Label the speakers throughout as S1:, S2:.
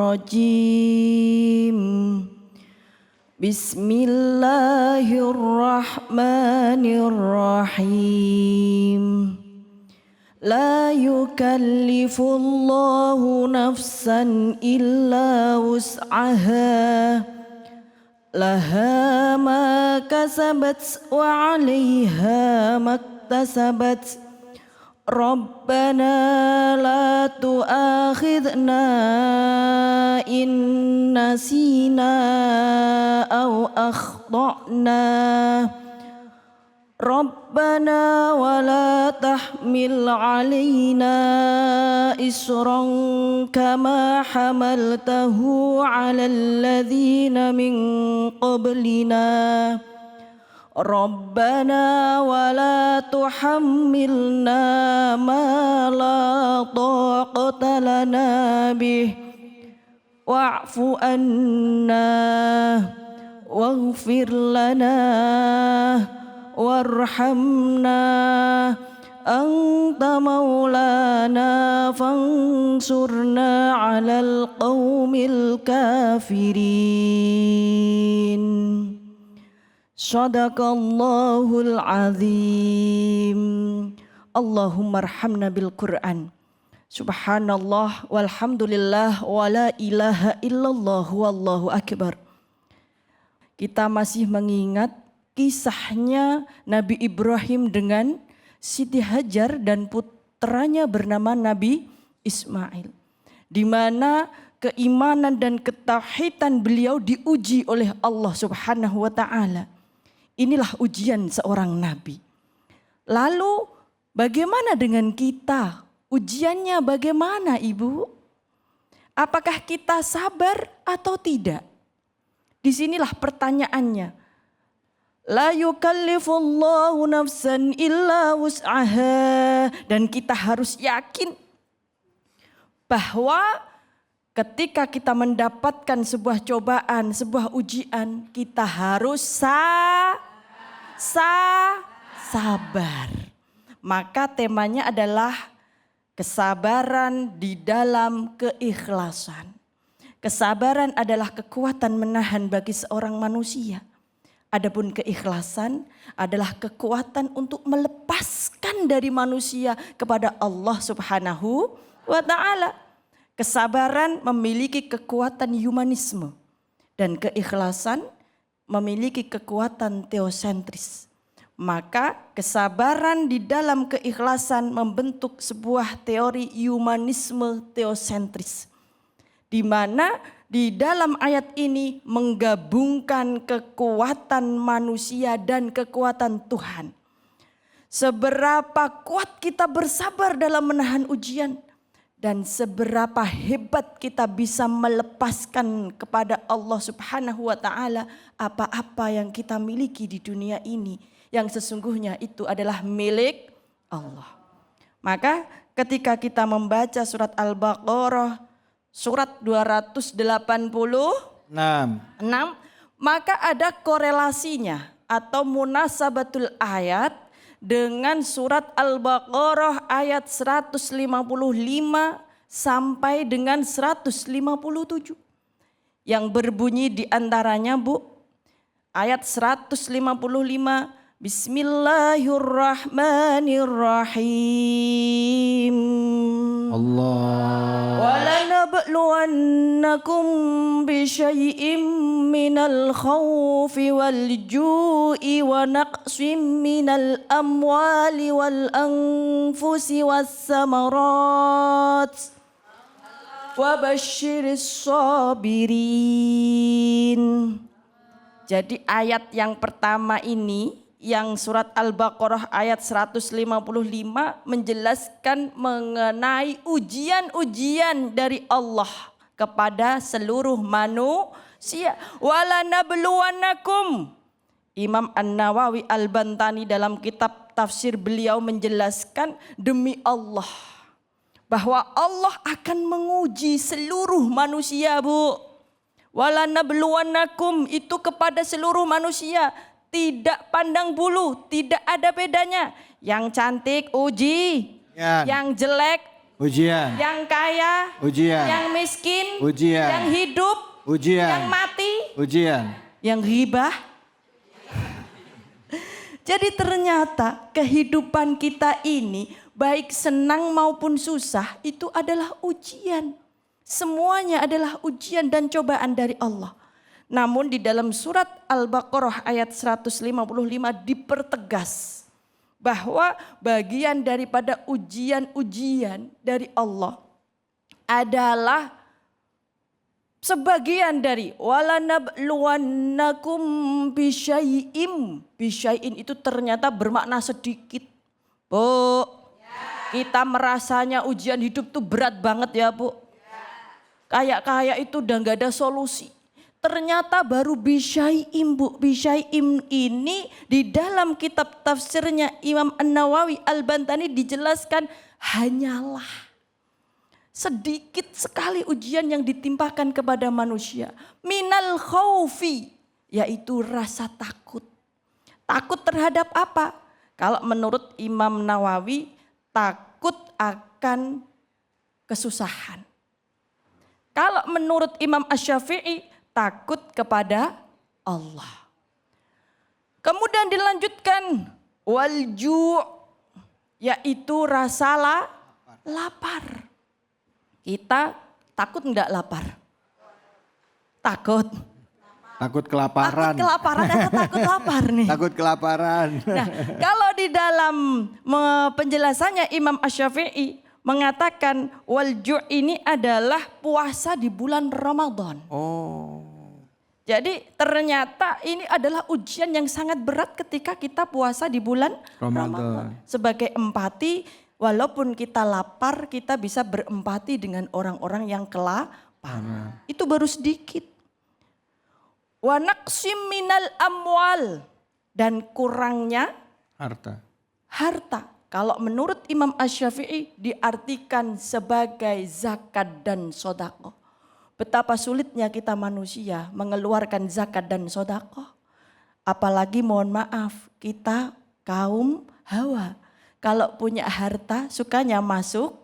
S1: الرجيم بسم الله الرحمن الرحيم لا يكلف الله نفسا إلا وسعها لها ما كسبت وعليها ما اكتسبت ربنا لا تؤاخذنا إن نسينا أو أخطأنا ربنا ولا تحمل علينا إصرا كما حملته على الذين من قبلنا ربنا ولا تحملنا ما لا طاقة لنا به واعف عنا واغفر لنا وارحمنا أنت مولانا فانصرنا على القوم الكافرين Sadaqallahul azim. Allahumma arhamna bil Qur'an. Subhanallah walhamdulillah wa la ilaha illallah wallahu akbar. Kita masih mengingat kisahnya Nabi Ibrahim dengan Siti Hajar dan putranya bernama Nabi Ismail, di mana keimanan dan ketauhidan beliau diuji oleh Allah Subhanahu wa taala. Inilah ujian seorang nabi. Lalu bagaimana dengan kita? Ujiannya bagaimana, Ibu? Apakah kita sabar atau tidak? Disinilah pertanyaannya. La yukallifullahu nafsan illa wus'aha. Dan kita harus yakin bahwa ketika kita mendapatkan sebuah cobaan, sebuah ujian, kita harus sabar. Maka temanya adalah kesabaran di dalam keikhlasan. Kesabaran adalah kekuatan menahan bagi seorang manusia. Adapun keikhlasan adalah kekuatan untuk melepaskan dari manusia kepada Allah Subhanahu wa taala. Kesabaran memiliki kekuatan humanisme dan keikhlasan memiliki kekuatan teosentris. Maka kesabaran di dalam keikhlasan membentuk sebuah teori humanisme teosentris, di mana di dalam ayat ini menggabungkan kekuatan manusia dan kekuatan Tuhan. Seberapa kuat kita bersabar dalam menahan ujian, dan seberapa hebat kita bisa melepaskan kepada Allah Subhanahu wa taala apa-apa yang kita miliki di dunia ini, yang sesungguhnya itu adalah milik Allah. Maka ketika kita membaca surat Al-Baqarah surat 286, maka ada korelasinya atau munasabatul ayat dengan surat Al-Baqarah ayat 155 sampai dengan 157. Yang berbunyi di antaranya, Bu, ayat 155, Bismillahirrahmanirrahim.
S2: Allah.
S1: وَلَنَبْلُوَنَّكُمْ بِشَيْءٍ مِّنَ الْخَوْفِ وَالْجُوعِ وَنَقْصٍ مِّنَ الْأَمْوَالِ وَالْأَنفُسِ وَالثَّمَرَاتِ وَبَشِّرِ الصَّابِرِينَ. Jadi ayat yang pertama ini, yang surat Al-Baqarah ayat 155 menjelaskan mengenai ujian-ujian dari Allah kepada seluruh manusia. Walanabluwannakum. Imam An-Nawawi Al-Bantani dalam kitab tafsir beliau menjelaskan, demi Allah, bahwa Allah akan menguji seluruh manusia, Bu. Walanabluwannakum itu kepada seluruh manusia. Tidak pandang bulu, tidak ada bedanya. Yang cantik uji, yang jelek
S2: Ujian.
S1: Yang kaya.
S2: Ujian.
S1: Yang miskin.
S2: Ujian.
S1: Yang hidup.
S2: Ujian.
S1: Yang mati.
S2: Ujian.
S1: Yang ghibah. Jadi ternyata kehidupan kita ini baik senang maupun susah itu adalah ujian. Semuanya adalah ujian dan cobaan dari Allah. Namun di dalam surat Al-Baqarah ayat 155 dipertegas bahwa bagian daripada ujian-ujian dari Allah adalah sebagian dari walanabluwannakum bisyai'im. Bisyai'in itu ternyata bermakna sedikit. Bu, kita merasanya ujian hidup tuh berat banget ya Bu. Kayak itu udah gak ada solusi. Ternyata baru bisyai'im Bu. Bisyai'im ini di dalam kitab tafsirnya Imam An-Nawawi Al-Bantani dijelaskan hanyalah sedikit sekali ujian yang ditimpakan kepada manusia. Minal khaufi, yaitu rasa takut. Takut terhadap apa? Kalau menurut Imam Nawawi, takut akan kesusahan. Kalau menurut Imam Asy-Syafi'i, takut kepada Allah. Kemudian dilanjutkan, walju', yaitu rasa lapar. Kita takut enggak lapar? Takut.
S2: Takut kelaparan.
S1: Takut kelaparan atau takut lapar nih?
S2: Takut kelaparan.
S1: Nah, kalau di dalam penjelasannya Imam Asy-Syafi'i mengatakan walju' ini adalah puasa di bulan Ramadan.
S2: Oh.
S1: Jadi ternyata ini adalah ujian yang sangat berat ketika kita puasa di bulan Ramadan. Sebagai empati, walaupun kita lapar, kita bisa berempati dengan orang-orang yang kelaparan. Itu baru sedikit. Wa naqsim minal amwal, dan kurangnya harta. Kalau menurut Imam Asy-Syafi'i diartikan sebagai zakat dan sedekah. Betapa sulitnya kita manusia mengeluarkan zakat dan sedekah. Apalagi mohon maaf, kita kaum Hawa. Kalau punya harta sukanya masuk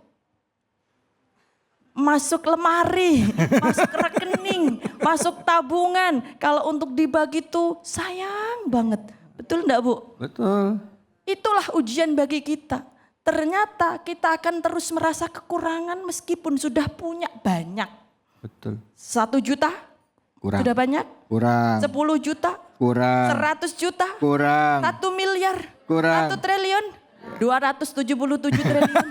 S1: lemari, masuk rekening, masuk tabungan. Kalau untuk dibagi tuh sayang banget. Betul enggak Bu?
S2: Betul.
S1: Itulah ujian bagi kita. Ternyata kita akan terus merasa kekurangan meskipun sudah punya banyak.
S2: Betul.
S1: 1 juta?
S2: Kurang.
S1: Sudah banyak?
S2: Kurang.
S1: 10 juta?
S2: Kurang.
S1: 100 juta?
S2: Kurang.
S1: 1 miliar?
S2: Kurang.
S1: 1 triliun? 277 triliun?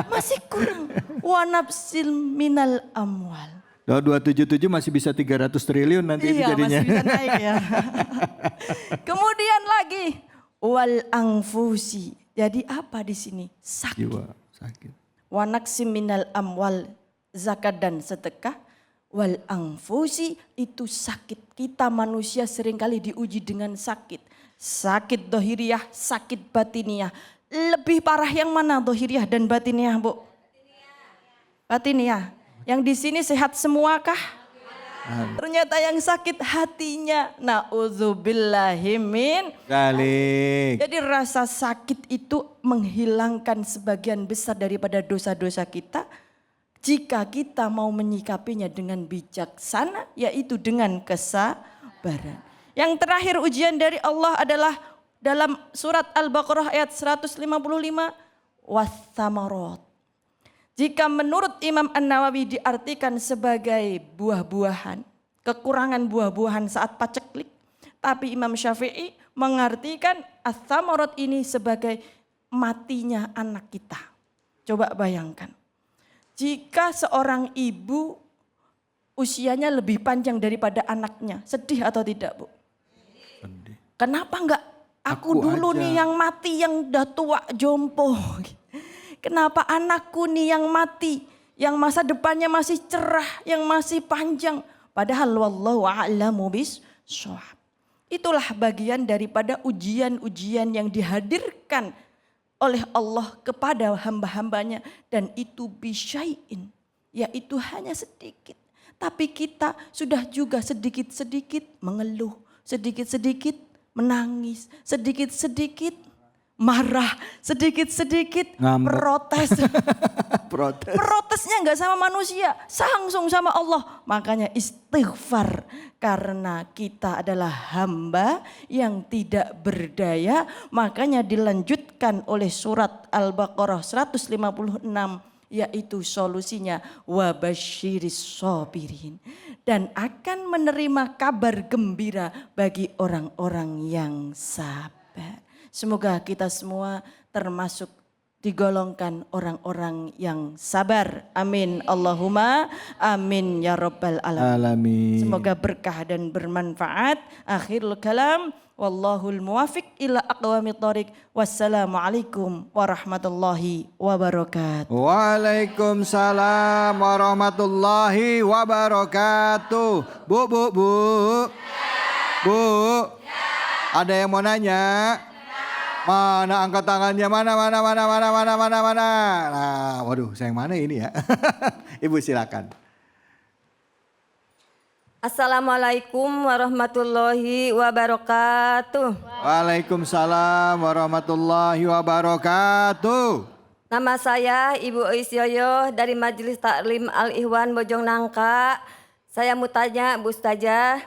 S1: Masih kurang. Wa nafsil minal amwal.
S2: 277 masih bisa 300 triliun nanti itu jadinya.
S1: Iya, masih bisa naik ya. Kemudian lagi wal anfusi. Jadi apa di sini? Sakit.
S2: Jiwa sakit.
S1: Wa naqsim minal amwal, zakat dan sedekah. Wal anfusi itu sakit. Kita manusia seringkali diuji dengan sakit. Sakit dohiriyah, sakit batiniah. Lebih parah yang mana dohiriyah dan batiniah Bu? Batiniah. Yang di sini sehat semua kah? Ternyata yang sakit hatinya. Na'udzubillahi min dzalik. Jadi rasa sakit itu menghilangkan sebagian besar daripada dosa-dosa kita. Jika kita mau menyikapinya dengan bijaksana, yaitu dengan kesabaran. Yang terakhir ujian dari Allah adalah dalam surat Al-Baqarah ayat 155. Wathamarat. Jika menurut Imam An-Nawawi diartikan sebagai buah-buahan. Kekurangan buah-buahan saat paceklik. Tapi Imam Syafi'i mengartikan athamarat ini sebagai matinya anak kita. Coba bayangkan. Jika seorang ibu usianya lebih panjang daripada anaknya. Sedih atau tidak Bu?
S2: Sedih.
S1: Kenapa enggak aku dulu
S2: aja
S1: nih yang mati yang udah tua jompo. Kenapa anakku nih yang mati, yang masa depannya masih cerah, yang masih panjang. Padahal wallahu a'lamu bishawab. Itulah bagian daripada ujian-ujian yang dihadirkan oleh Allah kepada hamba-hambanya. Dan itu bisyai'in, yaitu hanya sedikit. Tapi kita sudah juga sedikit-sedikit mengeluh, sedikit-sedikit menangis, sedikit-sedikit marah, sedikit-sedikit
S2: Ngambek.
S1: protes.
S2: Protes.
S1: Protesnya nggak sama manusia, langsung sama Allah. Makanya istighfar, karena kita adalah hamba yang tidak berdaya. Makanya dilanjutkan oleh surat Al-Baqarah 156, yaitu solusinya wabasyiris sabirin, dan akan menerima kabar gembira bagi orang-orang yang sabar. Semoga kita semua termasuk digolongkan orang-orang yang sabar. Amin. Allahumma amin ya rabbal alamin.
S2: Alamin.
S1: Semoga berkah dan bermanfaat. Akhirul kalam. Wallahul muwafiq ila aqwamit thoriq. Wassalamualaikum warahmatullahi wabarakatuh.
S2: Waalaikumsalam warahmatullahi wabarakatuh. Bu. Bu. Ada yang mau nanya? Mana angkat tangannya? Mana? Nah, waduh, saya yang mana ini ya? Ibu silakan.
S3: Assalamualaikum warahmatullahi wabarakatuh.
S2: Waalaikumsalam warahmatullahi wabarakatuh.
S3: Nama saya Ibu Isyoyo dari Majelis Taklim Al-Ihwan Bojong Nangka. Saya mau tanya Bu Ustazah,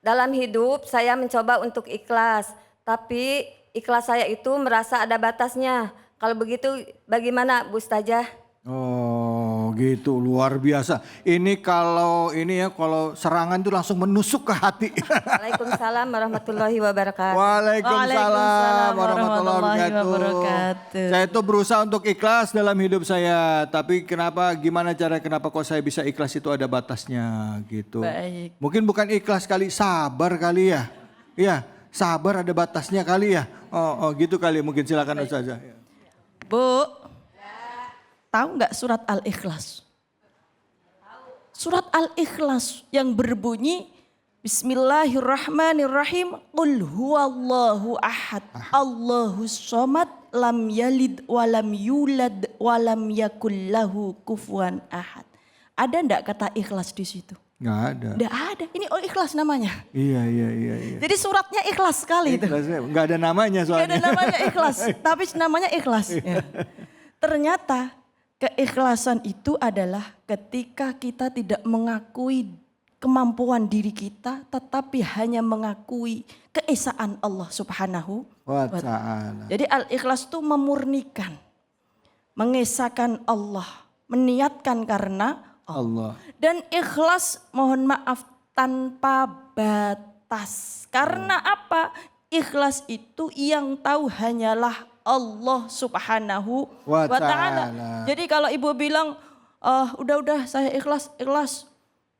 S3: dalam hidup saya mencoba untuk ikhlas, tapi ikhlas saya itu merasa ada batasnya. Kalau begitu bagaimana Bu Ustazah?
S2: Oh gitu, luar biasa. Ini kalau serangan itu langsung menusuk ke hati.
S3: Waalaikumsalam warahmatullahi wabarakatuh.
S2: Waalaikumsalam warahmatullahi wabarakatuh. Saya itu berusaha untuk ikhlas dalam hidup saya, tapi kenapa kok saya bisa ikhlas itu ada batasnya gitu.
S1: Baik.
S2: Mungkin bukan ikhlas kali, sabar kali ya. Iya, sabar ada batasnya kali ya. Oh gitu kali, mungkin silakan Ustazah.
S1: Bu, tahu nggak surat Al-Ikhlas? Surat Al-Ikhlas yang berbunyi Bismillahirrahmanirrahim. Qul huwallahu ahad, Allahus somad, lam yalid walam yulad walam yakul lahu kufuwan ahad. Ada ndak kata ikhlas di situ?
S2: Nggak ada.
S1: Ndak ada. Ini ikhlas namanya.
S2: Iya.
S1: Jadi suratnya ikhlas sekali itu.
S2: Ikhlasnya nggak ada namanya
S1: Nggak
S2: soalnya.
S1: ada namanya ikhlas, tapi namanya ikhlas. Ya. Ternyata keikhlasan itu adalah ketika kita tidak mengakui kemampuan diri kita, tetapi hanya mengakui keesaan Allah Subhanahu
S2: wa
S1: wa ta'ala.
S2: ta'ala.
S1: Jadi al-ikhlas itu memurnikan, mengesahkan Allah, meniatkan karena Allah. Dan ikhlas, mohon maaf, tanpa batas. Karena apa? Ikhlas itu yang tahu hanyalah Allah Subhanahu wa ta'ala. Jadi kalau ibu bilang, udah saya ikhlas.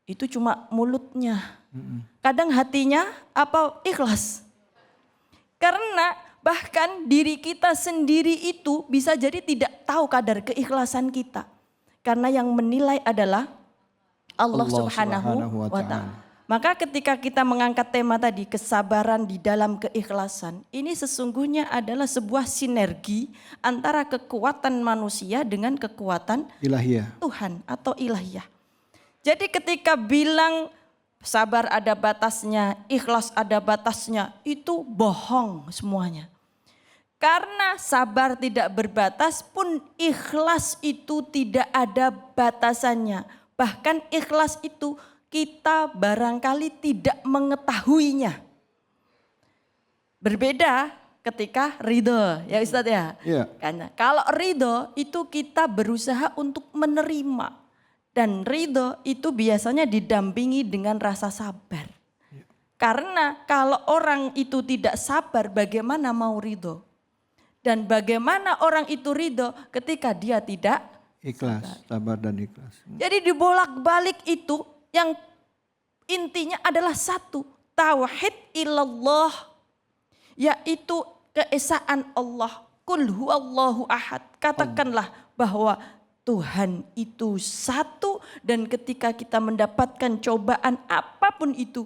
S1: Itu cuma mulutnya. Kadang hatinya apa? Ikhlas. Karena bahkan diri kita sendiri itu bisa jadi tidak tahu kadar keikhlasan kita. Karena yang menilai adalah Allah Subhanahu wa ta'ala. Maka ketika kita mengangkat tema tadi, kesabaran di dalam keikhlasan, ini sesungguhnya adalah sebuah sinergi antara kekuatan manusia dengan kekuatan
S2: Ilahiyah.
S1: Tuhan atau ilahiyah. Jadi ketika bilang sabar ada batasnya, ikhlas ada batasnya, itu bohong semuanya. Karena sabar tidak berbatas pun ikhlas itu tidak ada batasannya. Bahkan ikhlas itu kita barangkali tidak mengetahuinya. Berbeda ketika ridho, ya Ustadz ya.
S2: Iya.
S1: Karena kalau ridho itu kita berusaha untuk menerima. Dan ridho itu biasanya didampingi dengan rasa sabar. Karena kalau orang itu tidak sabar, bagaimana mau ridho? Dan bagaimana orang itu ridho ketika dia tidak
S2: Ikhlas, sabar dan ikhlas.
S1: Jadi dibolak-balik itu yang intinya adalah satu, tauhid ilallah, yaitu keesaan Allah. Qul huwallahu ahad. Katakanlah bahwa Tuhan itu satu, dan ketika kita mendapatkan cobaan apapun itu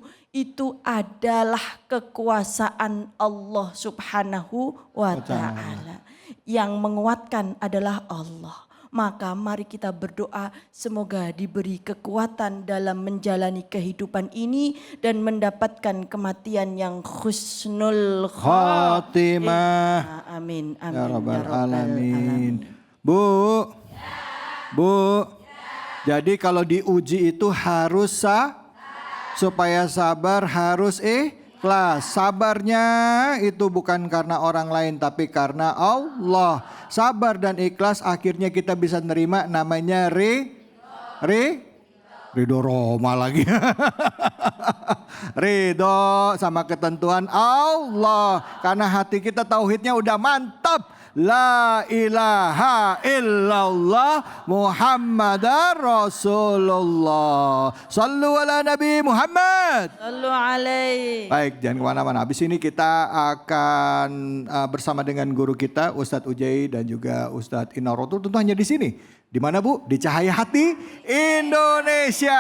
S1: adalah kekuasaan Allah Subhanahu wa ta'ala. Yang menguatkan adalah Allah. Maka mari kita berdoa semoga diberi kekuatan dalam menjalani kehidupan ini dan mendapatkan kematian yang husnul
S2: Khatimah.
S1: Amin. Amin.
S2: Ya Rabbal
S1: Ya Rabbal
S2: Alamin. Bu, jadi kalau diuji itu harus supaya sabar harus ikhlas. Sabarnya itu bukan karena orang lain tapi karena Allah. Sabar dan ikhlas akhirnya kita bisa nerima namanya Ridho Roma lagi. Ridho sama ketentuan Allah. Karena hati kita tauhidnya udah mantap. La ilaha illallah Muhammadar Rasulullah. Sallu ala Nabi Muhammad.
S1: Sallu alaihi.
S2: Baik, jangan kemana-mana. Habis ini kita akan bersama dengan guru kita Ustadz Ujai dan juga Ustadz Inarotul. Tentu hanya di sini. Di mana Bu? Di Cahaya Hati Indonesia.